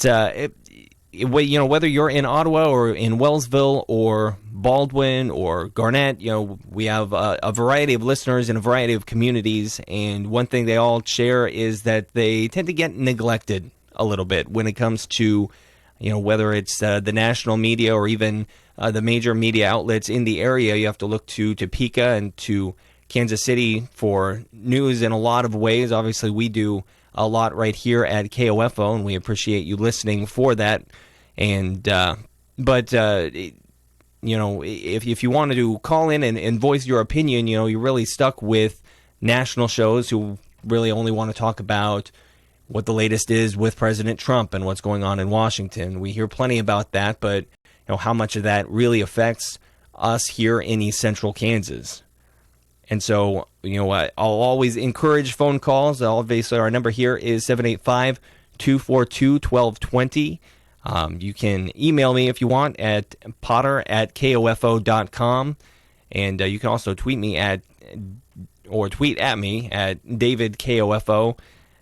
whether you're in Ottawa or in Wellsville or Baldwin or Garnett, we have a variety of listeners in a variety of communities, and one thing they all share is that they tend to get neglected a little bit when it comes to, whether it's the national media or even the major media outlets in the area. You have to look to Topeka and to Kansas City for news in a lot of ways. Obviously, we do a lot right here at KOFO, and we appreciate you listening for that. And if you wanted to call in and voice your opinion, you're really stuck with national shows who really only want to talk about what the latest is with President Trump and what's going on in Washington. We hear plenty about that, but how much of that really affects us here in East Central Kansas. And so, I'll always encourage phone calls. Obviously, our number here is 785-242-1220. You can email me if you want at potter@kofo.com. And you can also tweet at me at DavidKOFO.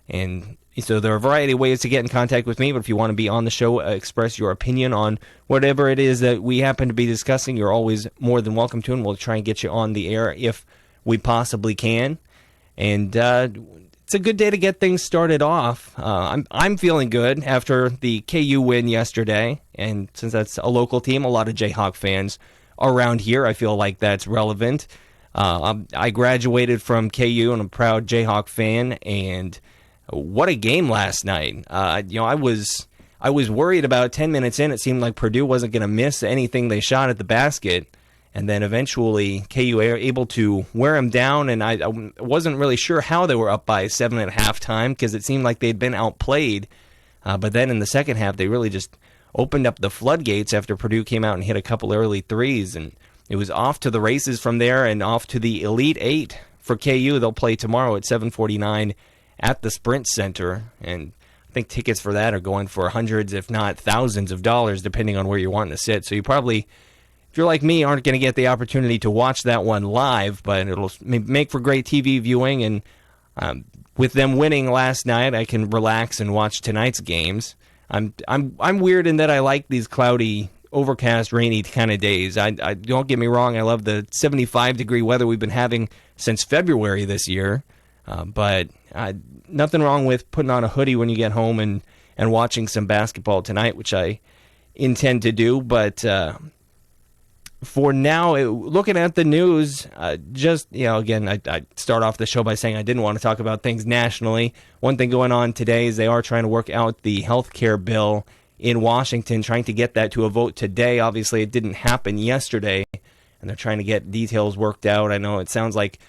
And so there are a variety of ways to get in contact with me, but if you want to be on the show, express your opinion on whatever it is that we happen to be discussing, you're always more than welcome to, and we'll try and get you on the air if we possibly can. And it's a good day to get things started off. I'm feeling good after the KU win yesterday, and since that's a local team, a lot of Jayhawk fans around here, I feel like that's relevant. I graduated from KU, and I'm a proud Jayhawk fan, and what a game last night. I was worried about 10 minutes in. It seemed like Purdue wasn't going to miss anything they shot at the basket. And then eventually KU were able to wear them down, and I wasn't really sure how they were up by 7 at halftime because it seemed like they'd been outplayed. But then in the second half, they really just opened up the floodgates after Purdue came out and hit a couple early threes. And it was off to the races from there and off to the Elite Eight for KU. They'll play tomorrow at 7:49 at the Sprint Center. And I think tickets for that are going for hundreds, if not thousands of dollars, depending on where you're wanting to sit. So you probably, if you're like me, aren't going to get the opportunity to watch that one live, but it'll make for great TV viewing. And with them winning last night, I can relax and watch tonight's games. I'm weird in that I like these cloudy, overcast, rainy kind of days. I don't get me wrong. I love the 75-degree weather we've been having since February this year. But nothing wrong with putting on a hoodie when you get home and watching some basketball tonight, which I intend to do. But for now, looking at the news, again, I start off the show by saying I didn't want to talk about things nationally. One thing going on today is they are trying to work out the health care bill in Washington, trying to get that to a vote today. Obviously, it didn't happen yesterday, and they're trying to get details worked out. I know it sounds like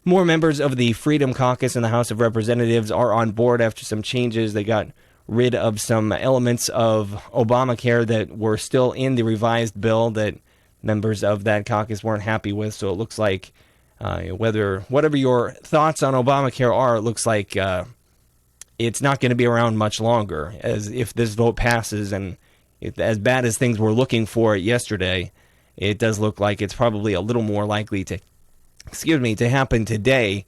more members of the Freedom Caucus in the House of Representatives are on board after some changes. They got rid of some elements of Obamacare that were still in the revised bill that members of that caucus weren't happy with. So it looks like whatever your thoughts on Obamacare are, it looks like it's not going to be around much longer. As if this vote passes, and as bad as things were looking for it yesterday, it does look like it's probably a little more likely to happen today.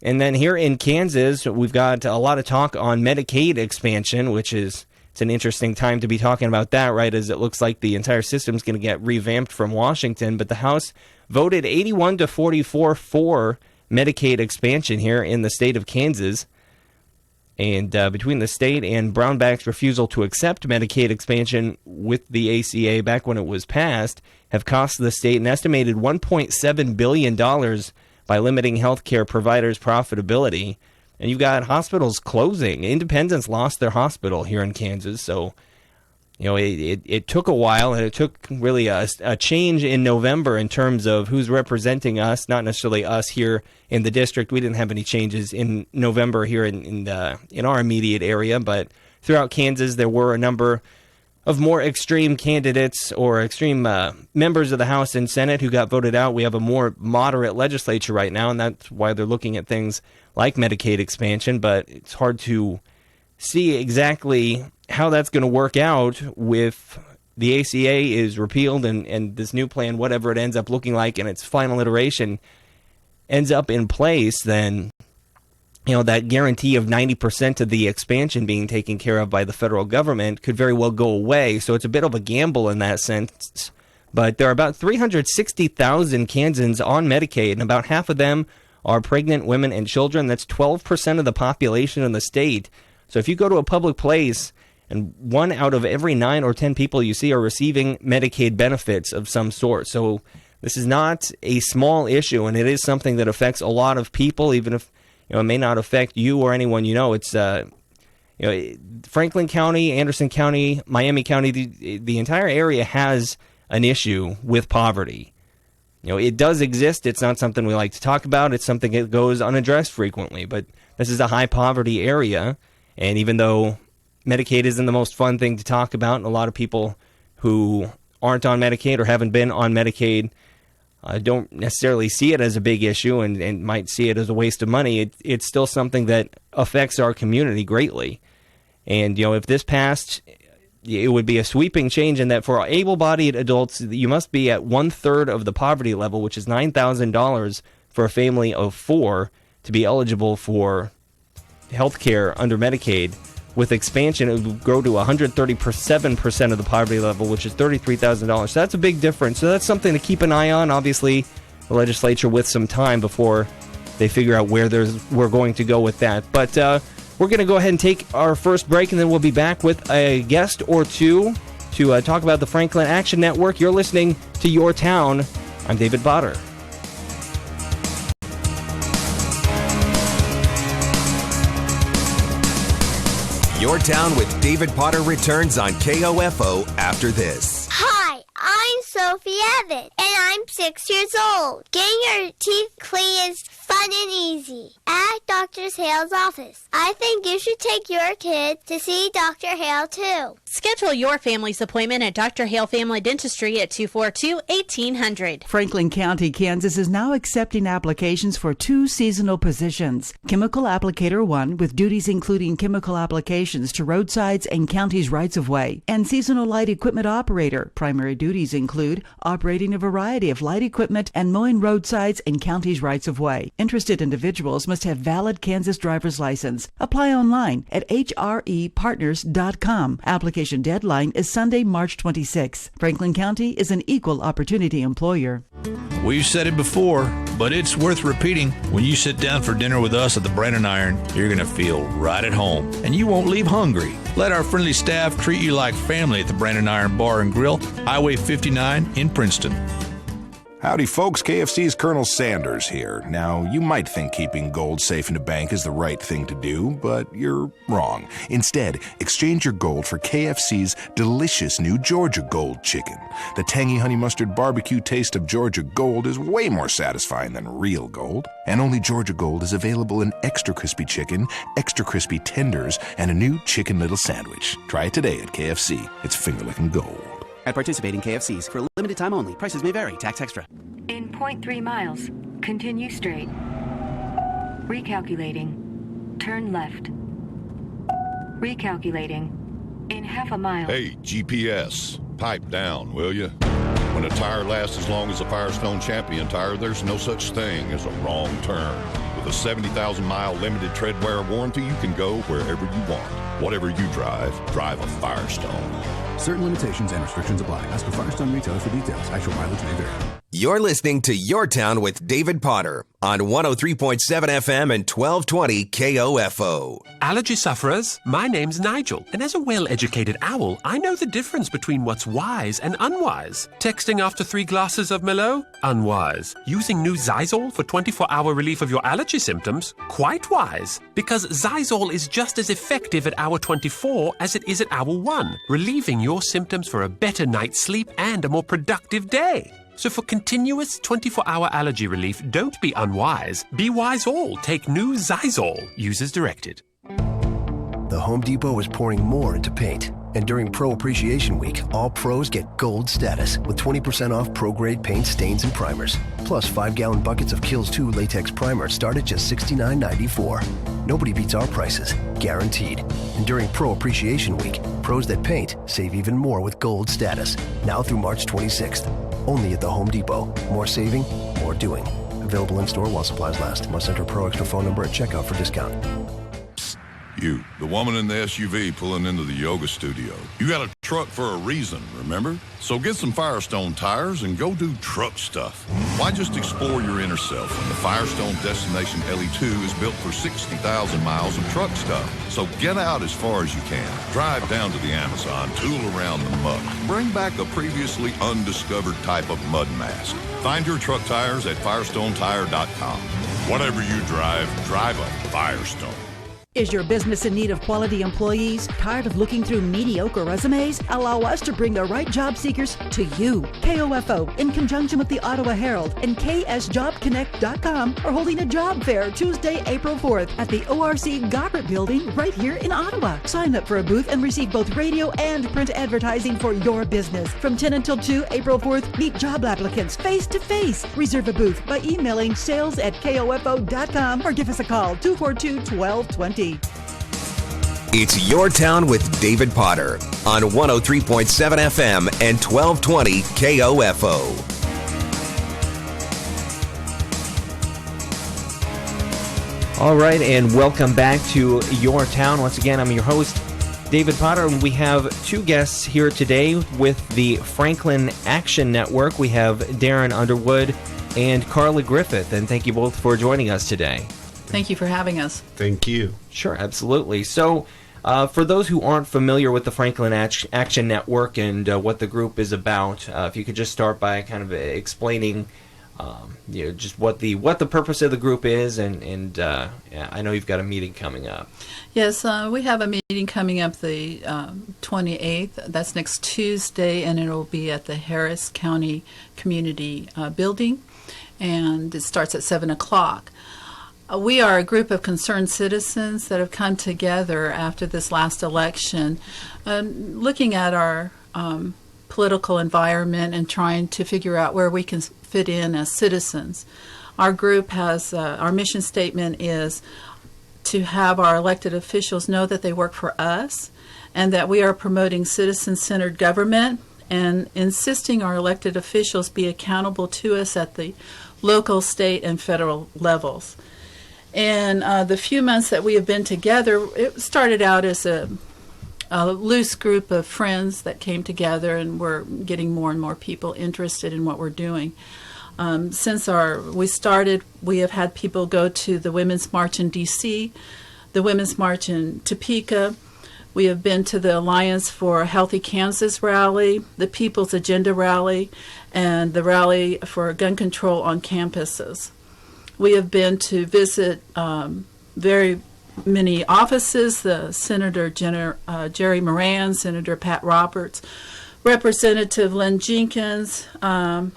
And then here in Kansas, we've got a lot of talk on Medicaid expansion, which is, it's an interesting time to be talking about that, right, as it looks like the entire system is going to get revamped from Washington. But the House voted 81-44 for Medicaid expansion here in the state of Kansas. And between the state and Brownback's refusal to accept Medicaid expansion with the ACA back when it was passed have cost the state an estimated $1.7 billion by limiting healthcare providers' profitability. And you've got hospitals closing. Independence lost their hospital here in Kansas. So, it took a while, and it took really a change in November in terms of who's representing us, not necessarily us here in the district. We didn't have any changes in November here in our immediate area, but throughout Kansas, there were a number of more extreme candidates or extreme members of the House and Senate who got voted out. We have a more moderate legislature right now, and that's why they're looking at things like Medicaid expansion, but it's hard to see exactly how that's going to work out with the ACA is repealed and this new plan, whatever it ends up looking like in its final iteration, ends up in place. Then that guarantee of 90% of the expansion being taken care of by the federal government could very well go away. So it's a bit of a gamble in that sense. But there are about 360,000 Kansans on Medicaid, and about half of them are pregnant women and children. That's 12% of the population in the state. So if you go to a public place and 1 out of every 9 or 10 people you see are receiving Medicaid benefits of some sort. So this is not a small issue, and it is something that affects a lot of people, even if it may not affect you or anyone you know. It's Franklin County, Anderson County, Miami County, the entire area has an issue with poverty. It does exist. It's not something we like to talk about. It's something that goes unaddressed frequently. But this is a high poverty area, and even though Medicaid isn't the most fun thing to talk about, and a lot of people who aren't on Medicaid or haven't been on Medicaid don't necessarily see it as a big issue and might see it as a waste of money, it's still something that affects our community greatly. And, if this passed, it would be a sweeping change in that for able-bodied adults, you must be at 1/3 of the poverty level, which is $9,000 for a family of 4 to be eligible for health care under Medicaid. With expansion, it would grow to 137% of the poverty level, which is $33,000. So that's a big difference. So that's something to keep an eye on. Obviously, the legislature with some time before they figure out where we're going to go with that. But we're going to go ahead and take our first break, and then we'll be back with a guest or two to talk about the Franklin Action Network. You're listening to Your Town. I'm David Potter. Your Town with David Potter returns on KOFO after this. Hi, I'm Sophie Evans, and I'm 6 years old. Getting your teeth clean is fun and easy at Dr. Hale's office. I think you should take your kid to see Dr. Hale, too. Schedule your family's appointment at Dr. Hale Family Dentistry at 242-1800. Franklin County, Kansas is now accepting applications for 2 seasonal positions. Chemical Applicator 1 with duties including chemical applications to roadsides and counties' rights-of-way. And Seasonal Light Equipment Operator. Primary duties include operating a variety of light equipment and mowing roadsides and counties' rights-of-way. Interested individuals must have valid Kansas driver's license. Apply online at hrepartners.com. Application deadline is Sunday, March 26. Franklin County is an equal opportunity employer. We've said it before, but it's worth repeating. When you sit down for dinner with us at the Brandon Iron, you're going to feel right at home, and you won't leave hungry. Let our friendly staff treat you like family at the Brandon Iron Bar and Grill, Highway 59 in Princeton. Howdy folks, KFC's Colonel Sanders here. Now, you might think keeping gold safe in a bank is the right thing to do, but you're wrong. Instead, exchange your gold for KFC's delicious new Georgia Gold chicken. The tangy honey mustard barbecue taste of Georgia Gold is way more satisfying than real gold. And only Georgia Gold is available in extra crispy chicken, extra crispy tenders, and a new Chicken Little sandwich. Try it today at KFC. It's finger-licking gold. At participating KFCs for a limited time only. Prices may vary. Tax extra. In 0.3 miles, continue straight. Recalculating. Turn left. Recalculating. In half a mile. Hey, GPS, pipe down, will you? When a tire lasts as long as a Firestone Champion tire, there's no such thing as a wrong turn. With a 70,000-mile limited treadwear warranty, you can go wherever you want. Whatever you drive, drive a Firestone. Certain limitations and restrictions apply. Ask a Firestone retailer for details. Actual mileage may vary. You're listening to Your Town with David Potter on 103.7 FM and 1220 KOFO. Allergy sufferers, my name's Nigel, and as a well-educated owl, I know the difference between what's wise and unwise. Texting after 3 glasses of Merlot? Unwise. Using new Zysol for 24-hour relief of your allergy symptoms? Quite wise. Because Zysol is just as effective at hour 24 as it is at hour 1, relieving your symptoms for a better night's sleep and a more productive day. So for continuous 24-hour allergy relief, don't be unwise. Be wise all. Take new Zysol. Use as directed. The Home Depot is pouring more into paint. And during Pro Appreciation Week, all pros get gold status with 20% off pro-grade paint, stains, and primers. Plus 5-gallon buckets of Kills 2 latex primer start at just $69.94. Nobody beats our prices, guaranteed. And during Pro Appreciation Week, pros that paint save even more with gold status. Now through March 26th. Only at the Home Depot. More saving, more doing. available in-store while supplies last. Must enter Pro Extra phone number at checkout for discount. You, the woman in the SUV pulling into the yoga studio. You got a truck for a reason, remember? So get some Firestone tires and go do truck stuff. Why just explore your inner self when the Firestone Destination LE2 is built for 60,000 miles of truck stuff? So get out as far as you can. Drive down to the Amazon, tool around the muck. Bring back a previously undiscovered type of mud mask. Find your truck tires at FirestoneTire.com. Whatever you drive, drive a Firestone. Is your business in need of quality employees? Tired of looking through mediocre resumes? Allow us to bring the right job seekers to you. KOFO, in conjunction with the Ottawa Herald and KSJobConnect.com, are holding a job fair Tuesday, April 4th at the ORC Goddard Building right here in Ottawa. Sign up for a booth and receive both radio and print advertising for your business. From 10 until 2, April 4th, meet job applicants face to face. Reserve a booth by emailing sales@KOFO.com or give us a call, 242-1220. It's Your Town with David Potter on 103.7 FM and 1220 KOFO. All right, and welcome back to Your Town. Once again, I'm your host, David Potter, and we have two guests here today with the Franklin Action Network. We have Darren Underwood and Carla Griffith, and thank you both for joining us today. Thank you for having us. Thank you. Sure, absolutely. So, for those who aren't familiar with the Franklin Action Network and what the group is about, if you could just start by kind of explaining, just what the purpose of the group is, and I know you've got a meeting coming up. Yes, we have a meeting coming up the 28th. That's next Tuesday, and it will be at the Harris County Community Building, and it starts at 7 o'clock. We are a group of concerned citizens that have come together after this last election, looking at our political environment and trying to figure out where we can fit in as citizens. Our group has, our mission statement is to have our elected officials know that they work for us and that we are promoting citizen-centered government and insisting our elected officials be accountable to us at the local, state, and federal levels. And the few months that we have been together, it started out as a loose group of friends that came together, and we're getting more and more people interested in what we're doing. Since we started, we have had people go to the Women's March in D.C., the Women's March in Topeka. We have been to the Alliance for a Healthy Kansas rally, the People's Agenda rally, and the rally for gun control on campuses. We have been to visit very many offices, the Senator Jerry Moran, Senator Pat Roberts, Representative Lynn Jenkins,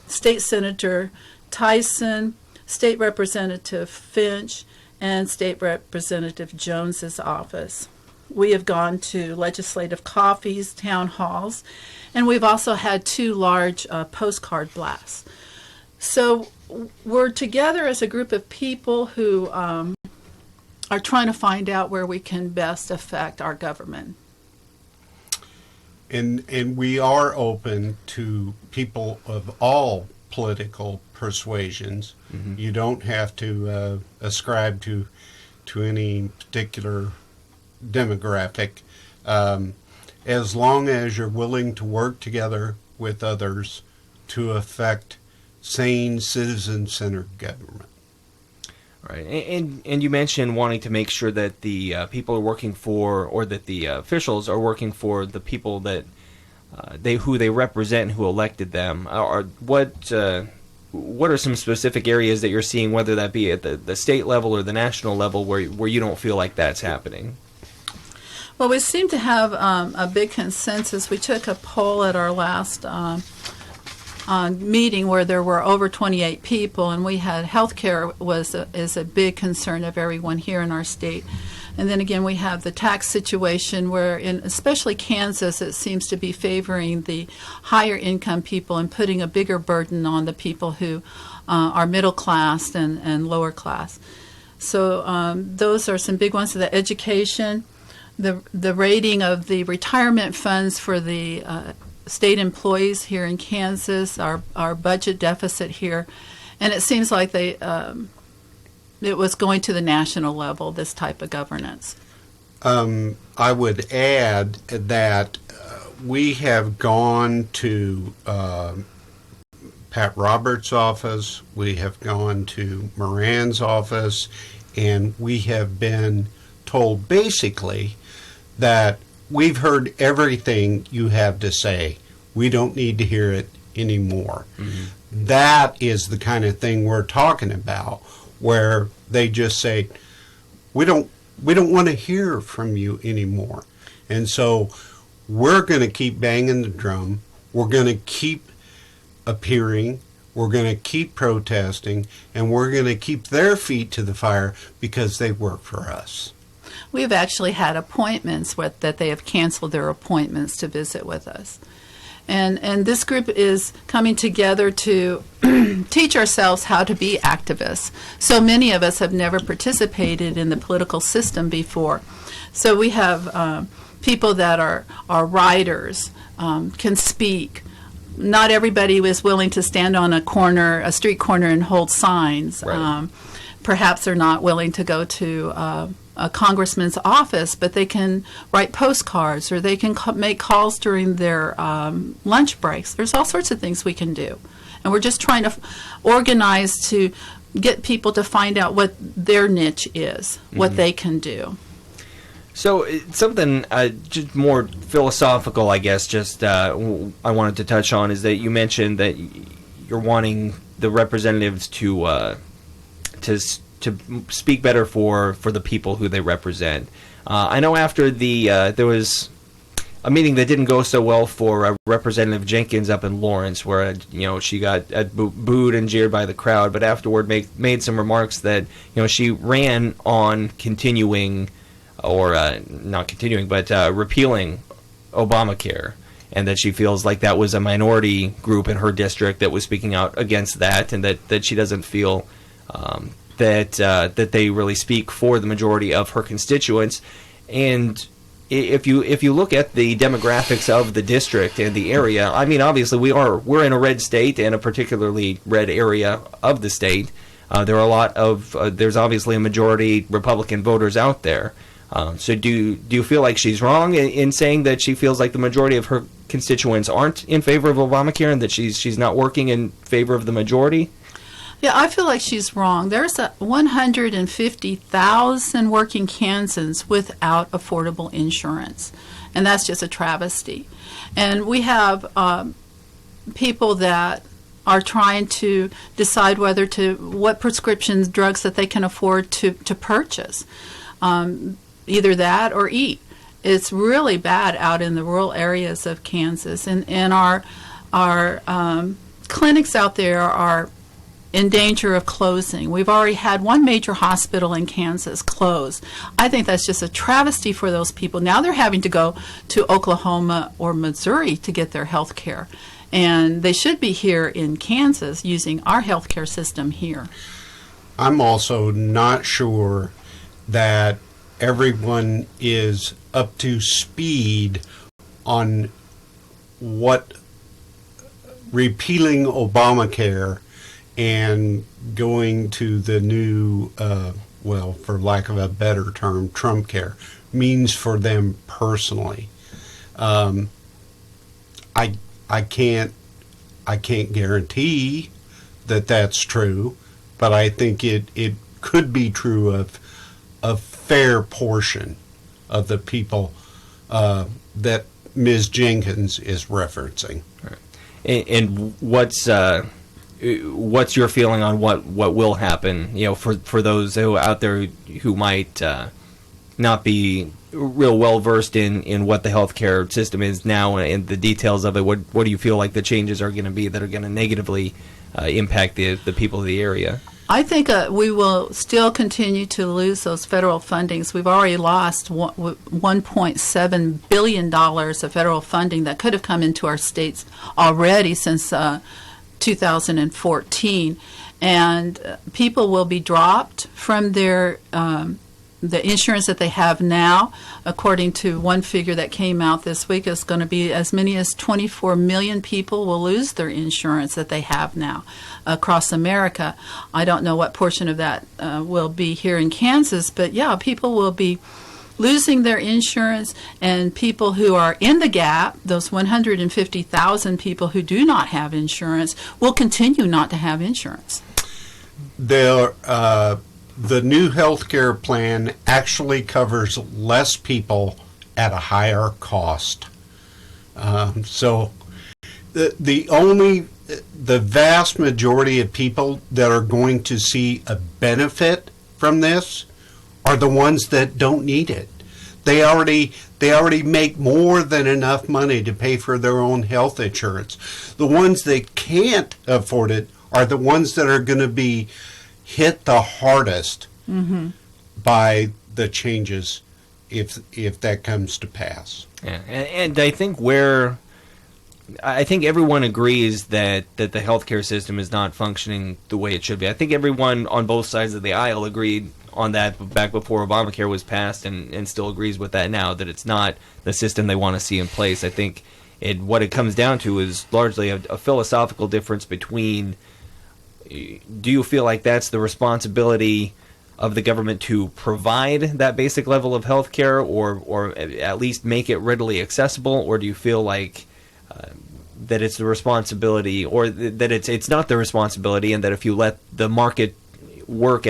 State Senator Tyson, State Representative Finch, and State Representative Jones's office. We have gone to legislative coffees, town halls, and we've also had 2 large postcard blasts. So we're together as a group of people who are trying to find out where we can best affect our government. And we are open to people of all political persuasions. Mm-hmm. You don't have to ascribe to any particular demographic. As long as you're willing to work together with others to affect sane, citizen-centered government. Right, and you mentioned wanting to make sure that the people are working for, or that the officials are working for the people that who they represent, who elected them. What are some specific areas that you're seeing, whether that be at the state level or the national level, where you don't feel like that's happening? Well, we seem to have a big consensus. We took a poll at our last meeting where there were over 28 people, and we had healthcare is a big concern of everyone here in our state. And then again, we have the tax situation where, in especially Kansas, it seems to be favoring the higher income people and putting a bigger burden on the people who are middle class and lower class. So those are some big ones. So the education, the rating of the retirement funds for the state employees here in Kansas, our budget deficit here, And it seems like it was going to the national level, this type of governance. I would add that we have gone to Pat Roberts' office, we have gone to Moran's office, and we have been told basically that we've heard everything you have to say. We don't need to hear it anymore. Mm-hmm. That is the kind of thing we're talking about, where they just say, we don't want to hear from you anymore. And so we're going to keep banging the drum. We're going to keep appearing. We're going to keep protesting. And we're going to keep their feet to the fire because they work for us. We've actually had appointments that they have canceled their appointments to visit with us. And this group is coming together to teach ourselves how to be activists. So many of us have never participated in the political system before. So we have people that are writers, can speak. Not everybody is willing to stand on a street corner and hold signs. Right. Perhaps they're not willing to go to a congressman's office, but they can write postcards, or they can make calls during their lunch breaks. There's all sorts of things we can do. And we're just trying to organize to get people to find out what their niche is, what they can do. So something just more philosophical, I guess, I wanted to touch on is that you mentioned that you're wanting the representatives to speak better for the people who they represent. I know after there was a meeting that didn't go so well for Representative Jenkins up in Lawrence, where she got booed and jeered by the crowd, but afterward made some remarks that she ran on continuing, or not continuing, but repealing Obamacare, and that she feels like that was a minority group in her district that was speaking out against that, and that she doesn't feel that they really speak for the majority of her constituents. And if you look at the demographics of the district and the area, I mean, obviously we're in a red state and a particularly red area of the state. There are there's obviously a majority Republican voters out there. So do you feel like she's wrong in saying that she feels like the majority of her constituents aren't in favor of Obamacare, and that she's not working in favor of the majority? Yeah, I feel like she's wrong. There's 150,000 working Kansans without affordable insurance, and that's just a travesty. And we have people that are trying to decide what prescription drugs that they can afford to purchase, either that or eat. It's really bad out in the rural areas of Kansas, and our clinics out there are in danger of closing. We've already had one major hospital in Kansas close. I think that's just a travesty for those people. Now they're having to go to Oklahoma or Missouri to get their health care. And they should be here in Kansas using our health care system here. I'm also not sure that everyone is up to speed on what repealing Obamacare and going to the new, for lack of a better term, Trump care means for them personally. I can't guarantee that that's true, but I think it could be true of a fair portion of the people that Ms. Jenkins is referencing. Right. And what's your feeling on what will happen? For those who out there who might not be real well versed in what the healthcare system is now and the details of it. What do you feel like the changes are going to be that are going to negatively impact the people of the area? I think we will still continue to lose those federal fundings. We've already lost $1.7 billion of federal funding that could have come into our states already since 2014. And people will be dropped from their the insurance that they have now, according to one figure that came out this week, is going to be as many as 24 million people will lose their insurance that they have now across America. I don't know what portion of that will be here in Kansas, but yeah, people will be losing their insurance, and people who are in the gap, those 150,000 people who do not have insurance, will continue not to have insurance. The new health care plan actually covers less people at a higher cost. So the vast majority of people that are going to see a benefit from this are the ones that don't need it. They already make more than enough money to pay for their own health insurance. The ones that can't afford it are the ones that are going to be hit the hardest by the changes if that comes to pass. Yeah, and I think everyone agrees that the healthcare system is not functioning the way it should be. I think everyone on both sides of the aisle agreed on that back before Obamacare was passed, and still agrees with that now, that it's not the system they want to see in place. I think what it comes down to is largely a philosophical difference between, do you feel like that's the responsibility of the government to provide that basic level of health care, or at least make it readily accessible, or do you feel like that it's the responsibility, or that it's not the responsibility, and that if you let the market work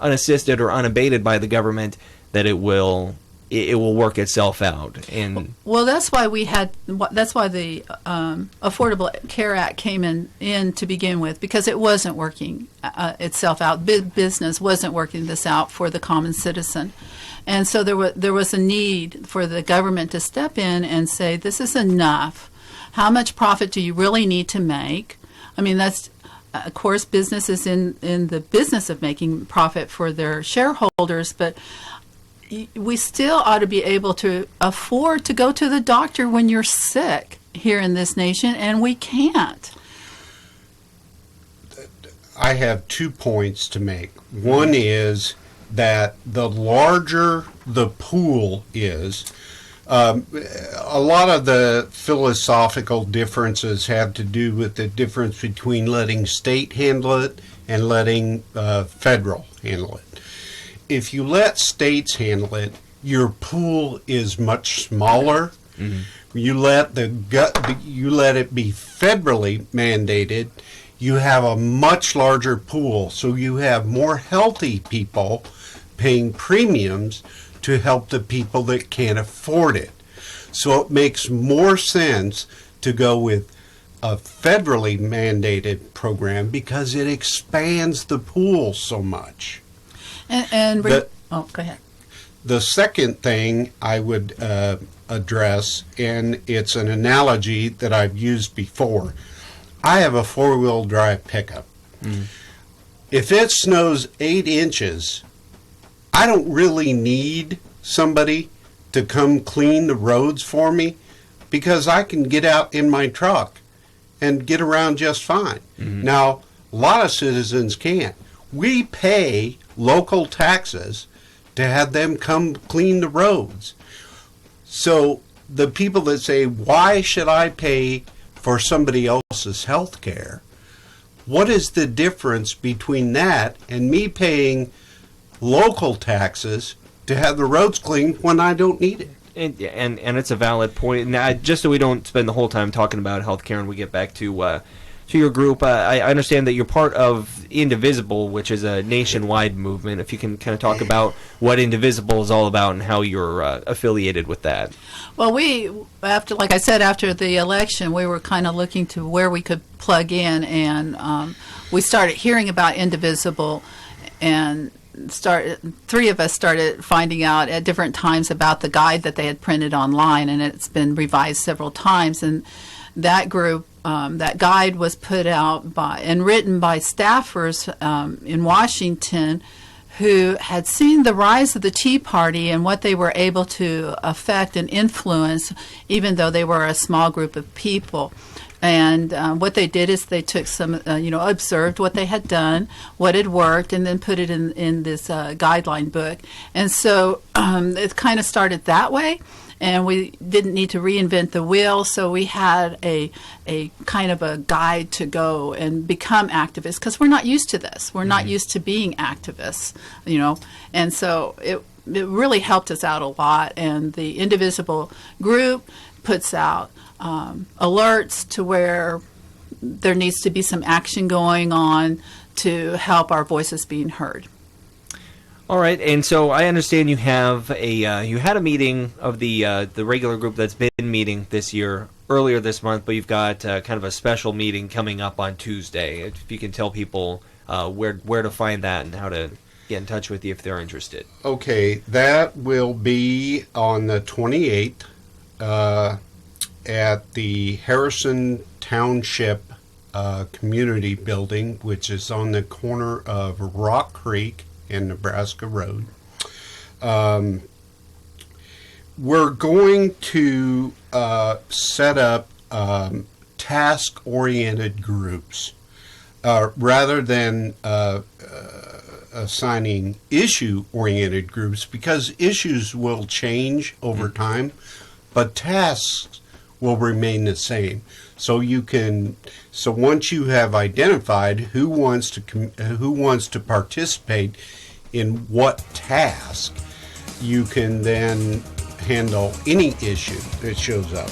unassisted or unabated by the government, that it will work itself out? And well, that's why the Affordable Care Act came in to begin with, because it wasn't working itself out. Big business wasn't working this out for the common citizen. And so there was a need for the government to step in and say, this is enough. How much profit do you really need to make? I mean, that's, of course, business is in the business of making profit for their shareholders, but we still ought to be able to afford to go to the doctor when you're sick here in this nation, and we can't. I have 2 points to make. One is that the larger the pool is, a lot of the philosophical differences have to do with the difference between letting state handle it and letting federal handle it. If you let states handle it, your pool is much smaller. You let it be federally mandated, you have a much larger pool, so you have more healthy people paying premiums to help the people that can't afford it. So it makes more sense to go with a federally mandated program because it expands the pool so much. Go ahead. The second thing I would address, and it's an analogy that I've used before. I have a 4-wheel drive pickup. If it snows 8 inches, I don't really need somebody to come clean the roads for me because I can get out in my truck and get around just fine. Now, a lot of citizens can't. We pay local taxes to have them come clean the roads. So the people that say, why should I pay for somebody else's health care? What is the difference between that and me paying local taxes to have the roads cleaned when I don't need it? And it's a valid point. Now, just so we don't spend the whole time talking about healthcare and we get back to your group, I understand that you're part of Indivisible, which is a nationwide movement. If you can kind of talk about what Indivisible is all about and how you're affiliated with that. Well, like I said, after the election, we were kind of looking to where we could plug in, and we started hearing about Indivisible, and 3 of us started finding out at different times about the guide that they had printed online, and it's been revised several times. And that group, that guide was put out by and written by staffers in Washington who had seen the rise of the Tea Party and what they were able to affect and influence, even though they were a small group of people. And what they did is they took some, observed what they had done, what had worked, and then put it in this guideline book. And so it kind of started that way. And we didn't need to reinvent the wheel, so we had a kind of a guide to go and become activists, because we're not used to this. We're not used to being activists, And so it really helped us out a lot. And the Indivisible group puts out alerts to where there needs to be some action going on to help our voices being heard. All right, and so I understand you have you had a meeting of the regular group that's been meeting this year earlier this month, but you've got kind of a special meeting coming up on Tuesday. If you can tell people where to find that and how to get in touch with you if they're interested. Okay, that will be on the 28th at the Harrison Township Community Building, which is on the corner of Rock Creek and Nebraska Road. We're going to set up task-oriented groups rather than assigning issue-oriented groups, because issues will change over time, but tasks will remain the same. So once you have identified who wants to participate in what task, you can then handle any issue that shows up.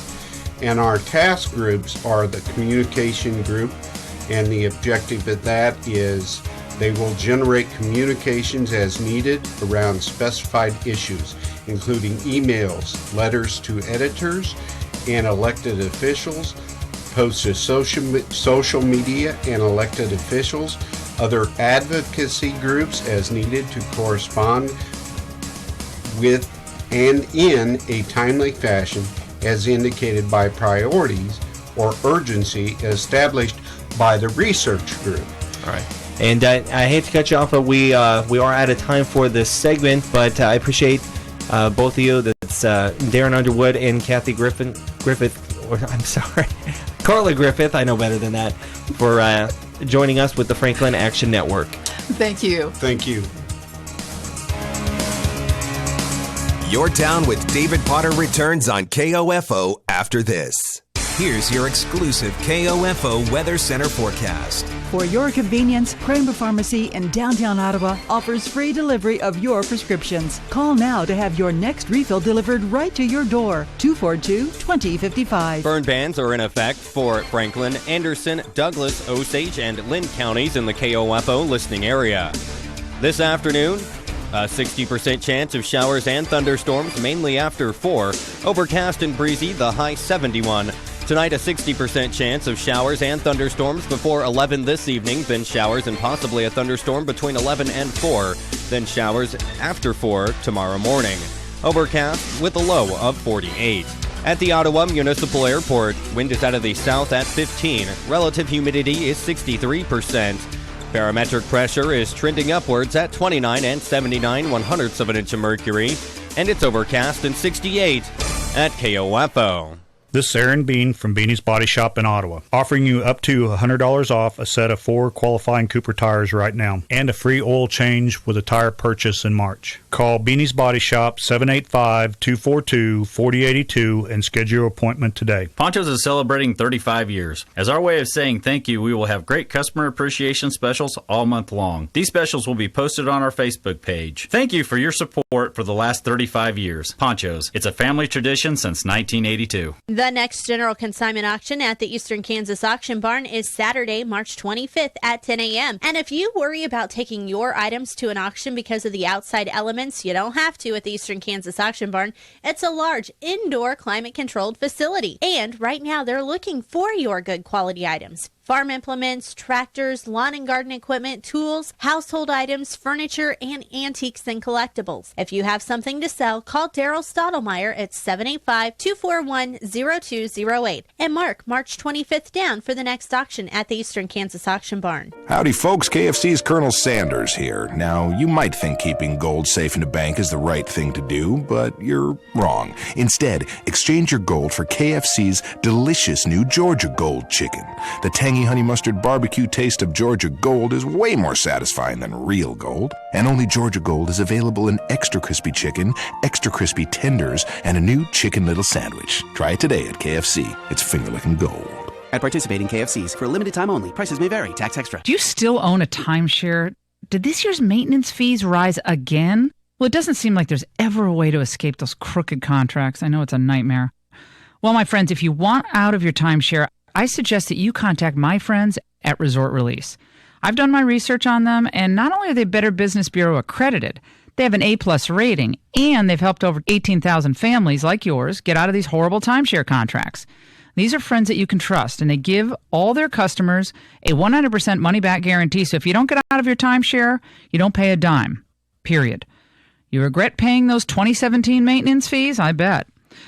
And our task groups are the communication group, and the objective of that is they will generate communications as needed around specified issues, including emails, letters to editors and elected officials, posts to social media and elected officials, other advocacy groups as needed to correspond with and in a timely fashion as indicated by priorities or urgency established by the research group. All right. And I hate to cut you off, but we are out of time for this segment, but I appreciate both of you. That's Darren Underwood and Kathy Griffith, Carla Griffith, I know better than that, for joining us with the Franklin Action Network. Thank you. Thank you. Your Town with David Potter returns on KOFO after this. Here's your exclusive KOFO Weather Center forecast. For your convenience, Kramer Pharmacy in downtown Ottawa offers free delivery of your prescriptions. Call now to have your next refill delivered right to your door. 242-2055. Burn bans are in effect for Franklin, Anderson, Douglas, Osage, and Lynn counties in the KOFO listening area. This afternoon, a 60% chance of showers and thunderstorms, mainly after 4. Overcast and breezy, the high 71. Tonight, a 60% chance of showers and thunderstorms before 11 this evening, then showers and possibly a thunderstorm between 11 and 4, then showers after 4 tomorrow morning. Overcast with a low of 48. At the Ottawa Municipal Airport, wind is out of the south at 15. Relative humidity is 63%. Barometric pressure is trending upwards at 29 and 79 1/100ths of an inch of mercury, and it's overcast and 68 at KOFO. This is Aaron Bean from Beanie's Body Shop in Ottawa, offering you up to $100 off a set of 4 qualifying Cooper tires right now, and a free oil change with a tire purchase in March. Call Beanie's Body Shop 785-242-4082 and schedule your appointment today. Ponchos is celebrating 35 years. As our way of saying thank you, we will have great customer appreciation specials all month long. These specials will be posted on our Facebook page. Thank you for your support for the last 35 years. Ponchos, it's a family tradition since 1982. The next general consignment auction at the Eastern Kansas Auction Barn is Saturday, March 25th at 10 a.m. And if you worry about taking your items to an auction because of the outside elements, you don't have to at the Eastern Kansas Auction Barn. It's a large indoor climate-controlled facility. And right now they're looking for your good quality items. farm implements, tractors, lawn and garden equipment, tools, household items, furniture, and antiques and collectibles. If you have something to sell, call Daryl Stottlemyre at 785-241-0208 and mark March 25th down for the next auction at the Eastern Kansas Auction Barn. Howdy, folks. KFC's Colonel Sanders here. Now, you might think keeping gold safe in a bank is the right thing to do, but you're wrong. Instead, exchange your gold for KFC's delicious new Georgia Gold chicken. The tangy honey mustard barbecue taste of Georgia Gold is way more satisfying than real gold. And only Georgia Gold is available in extra crispy chicken, extra crispy tenders, and a new Chicken Little sandwich. Try it today at KFC. It's finger-licking gold. At participating KFCs, for a limited time only. Prices may vary. Tax extra. Do you still own a timeshare? Did this year's maintenance fees rise again? Well, it doesn't seem like there's ever a way to escape those crooked contracts. I know it's a nightmare. Well, my friends, if you want out of your timeshare, I suggest that you contact my friends at Resort Release. I've done my research on them, and not only are they Better Business Bureau accredited, they have an A-plus rating, and they've helped over 18,000 families like yours get out of these horrible timeshare contracts. These are friends that you can trust, and they give all their customers a 100% money-back guarantee. So if you don't get out of your timeshare, you don't pay a dime, period. You regret paying those 2017 maintenance fees? I bet.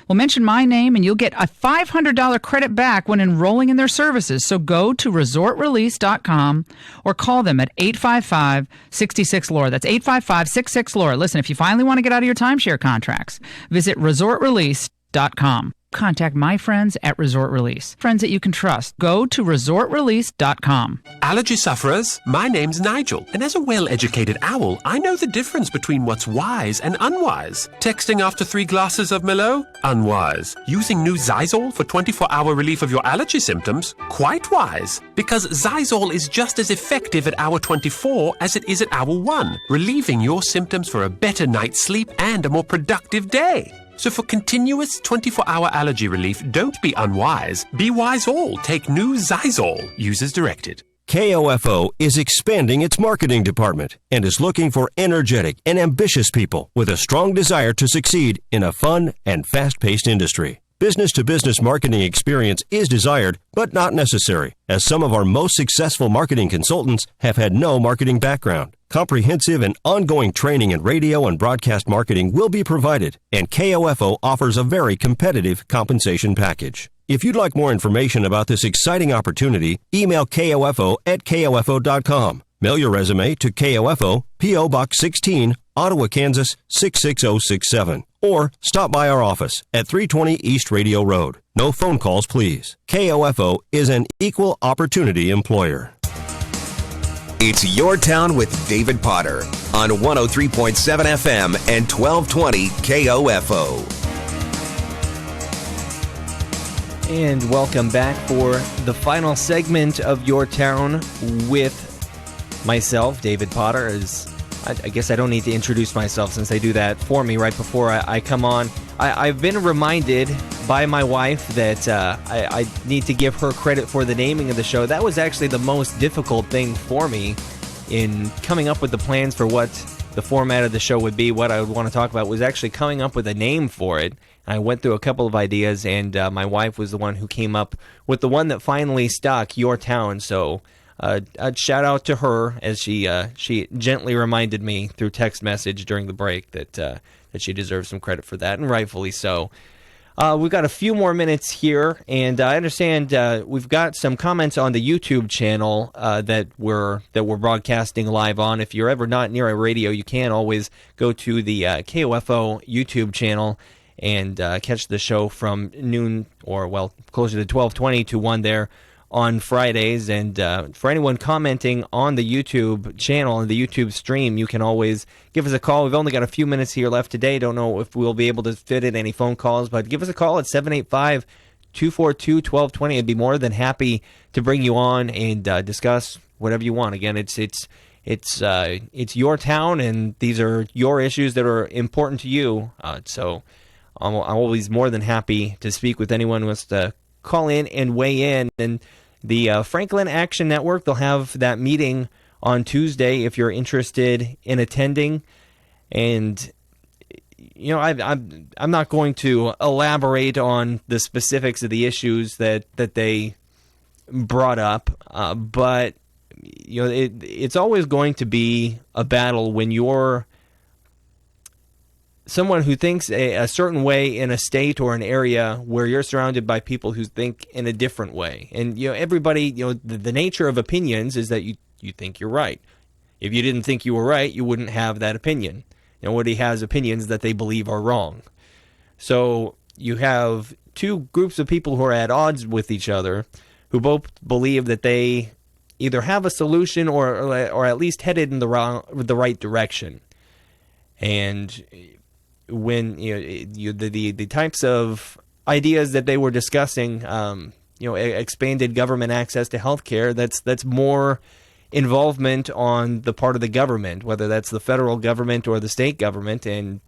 Well, mention my name, and you'll get a $500 credit back when enrolling in their services. So go to resortrelease.com or call them at 855-66-LAURA. That's 855-66-LAURA. Listen, if you finally want to get out of your timeshare contracts, visit resortrelease.com. Contact my friends at Resort Release. Friends that you can trust. Go to resortrelease.com. Allergy sufferers, my name's Nigel, and as a well-educated owl, I know the difference between what's wise and unwise. Texting after 3 glasses of Merlot? Unwise. Using new Zysol for 24-hour relief of your allergy symptoms? Quite wise. Because Zysol is just as effective at hour 24 as it is at hour 1, relieving your symptoms for a better night's sleep and a more productive day. So for continuous 24-hour allergy relief, don't be unwise. Be wise all. Take new Zysol. Use as directed. KOFO is expanding its marketing department and is looking for energetic and ambitious people with a strong desire to succeed in a fun and fast-paced industry. Business-to-business marketing experience is desired, but not necessary, as some of our most successful marketing consultants have had no marketing background. Comprehensive and ongoing training in radio and broadcast marketing will be provided, and KOFO offers a very competitive compensation package. If you'd like more information about this exciting opportunity, email KOFO at KOFO.com. Mail your resume to KOFO, P.O. Box 16, Ottawa, Kansas 66067. Or stop by our office at 320 East Radio Road. No phone calls, please. KOFO is an equal opportunity employer. It's Your Town with David Potter on 103.7 FM and 1220 KOFO. And welcome back for the final segment of Your Town with myself, David Potter. I guess I don't need to introduce myself since they do that for me right before I come on. I've been reminded by my wife that I need to give her credit for the naming of the show. That was actually the most difficult thing for me in coming up with the plans for what the format of the show would be. What I would want to talk about was actually coming up with a name for it. I went through a couple of ideas, and my wife was the one who came up with the one that finally stuck, Your Town. So a shout out to her as she gently reminded me through text message during the break that she deserves some credit for that, and rightfully so. We've got a few more minutes here, and I understand we've got some comments on the YouTube channel that we're broadcasting live on. If you're ever not near a radio, you can always go to the KOFO YouTube channel and catch the show from noon or, closer to 12:20 to 1 there on Fridays. And for anyone commenting on the YouTube channel and the YouTube stream, you can always give us a call. We've only got a few minutes here left today. Don't know if we'll be able to fit in any phone calls, but give us a call at 785-242-1220. I'd be more than happy to bring you on and discuss whatever you want. Again, it's your town, and these are your issues that are important to you. So I'm always more than happy to speak with anyone who wants to call in and weigh in. And the Franklin Action Network, they'll have that meeting on Tuesday if you're interested in attending. And I'm not going to elaborate on the specifics of the issues that they brought up, but it's always going to be a battle when you're someone who thinks a certain way in a state or an area where you're surrounded by people who think in a different way. And everybody, the nature of opinions is that you think you're right. If you didn't think you were right, you wouldn't have that opinion. Nobody has opinions that they believe are wrong. So you have two groups of people who are at odds with each other, who both believe that they either have a solution or at least headed in the right direction. And when the types of ideas that they were discussing, expanded government access to healthcare, that's more involvement on the part of the government, whether that's the federal government or the state government, and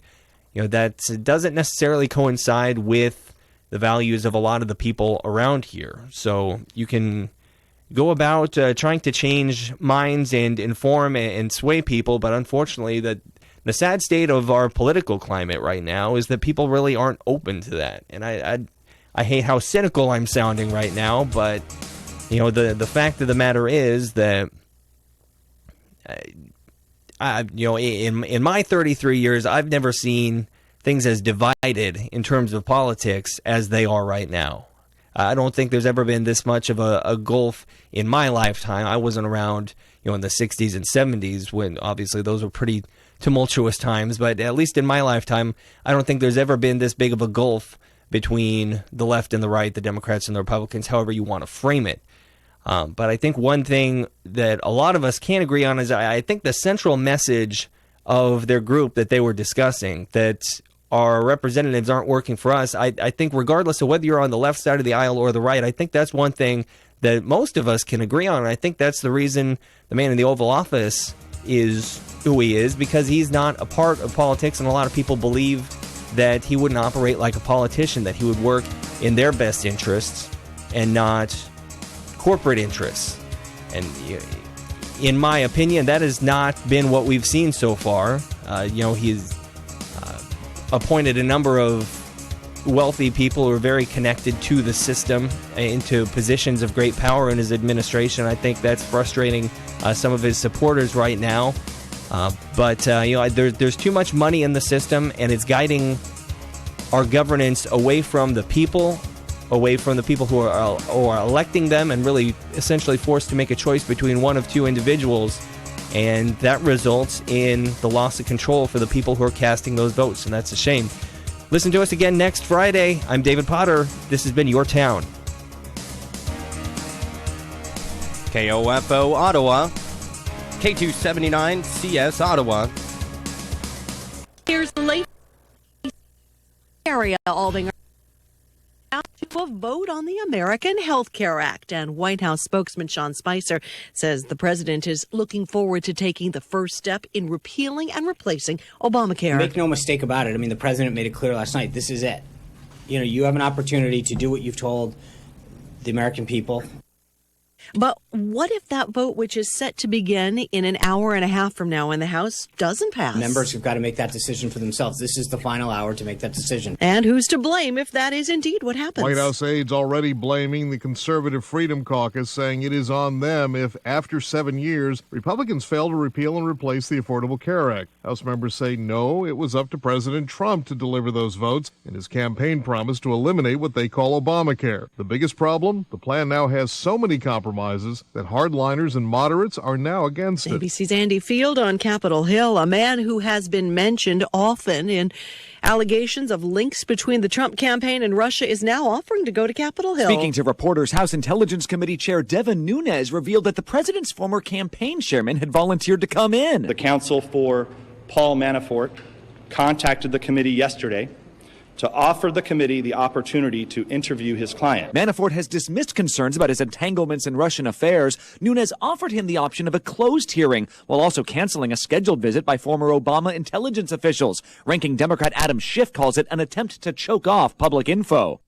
that doesn't necessarily coincide with the values of a lot of the people around here. So you can go about trying to change minds and inform and sway people, but unfortunately the sad state of our political climate right now is that people really aren't open to that. And I hate how cynical I'm sounding right now, but the fact of the matter is that in my 33 years, I've never seen things as divided in terms of politics as they are right now. I don't think there's ever been this much of a gulf in my lifetime. I wasn't around, in the 60s and 70s when obviously those were pretty tumultuous times, but at least in my lifetime, I don't think there's ever been this big of a gulf between the left and the right, the Democrats and the Republicans, however you want to frame it. But I think one thing that a lot of us can agree on is I think the central message of their group that they were discussing, that our representatives aren't working for us, I think regardless of whether you're on the left side of the aisle or the right, I think that's one thing that most of us can agree on. And I think that's the reason the man in the Oval Office is who he is, because he's not a part of politics, and a lot of people believe that he wouldn't operate like a politician, that he would work in their best interests and not corporate interests. And in my opinion, that has not been what we've seen so far. He's appointed a number of wealthy people who are very connected to the system into positions of great power in his administration. I think that's frustrating some of his supporters right now. But there's too much money in the system, and it's guiding our governance away from the people who are electing them, and really essentially forced to make a choice between one of two individuals. And that results in the loss of control for the people who are casting those votes, and that's a shame. Listen to us again next Friday. I'm David Potter. This has been Your Town. KOFO Ottawa, K279 CS Ottawa. Here's the latest area Aldinger to a vote on the American Health Care Act, and White House spokesman Sean Spicer says the president is looking forward to taking the first step in repealing and replacing Obamacare. Make no mistake about it. I mean, the president made it clear last night. This is it. You have an opportunity to do what you've told the American people. But what if that vote, which is set to begin in an hour and a half from now in the House, doesn't pass? Members have got to make that decision for themselves. This is the final hour to make that decision. And who's to blame if that is indeed what happens? White House aides already blaming the Conservative Freedom Caucus, saying it is on them if, after 7 years, Republicans fail to repeal and replace the Affordable Care Act. House members say no, it was up to President Trump to deliver those votes in his campaign promise to eliminate what they call Obamacare. The biggest problem? The plan now has so many compromises that hardliners and moderates are now against it. ABC's Andy Field on Capitol Hill, a man who has been mentioned often in allegations of links between the Trump campaign and Russia, is now offering to go to Capitol Hill. Speaking to reporters, House Intelligence Committee Chair Devin Nunes revealed that the president's former campaign chairman had volunteered to come in. The counsel for Paul Manafort contacted the committee yesterday to offer the committee the opportunity to interview his client. Manafort has dismissed concerns about his entanglements in Russian affairs. Nunes offered him the option of a closed hearing, while also canceling a scheduled visit by former Obama intelligence officials. Ranking Democrat Adam Schiff calls it an attempt to choke off public info.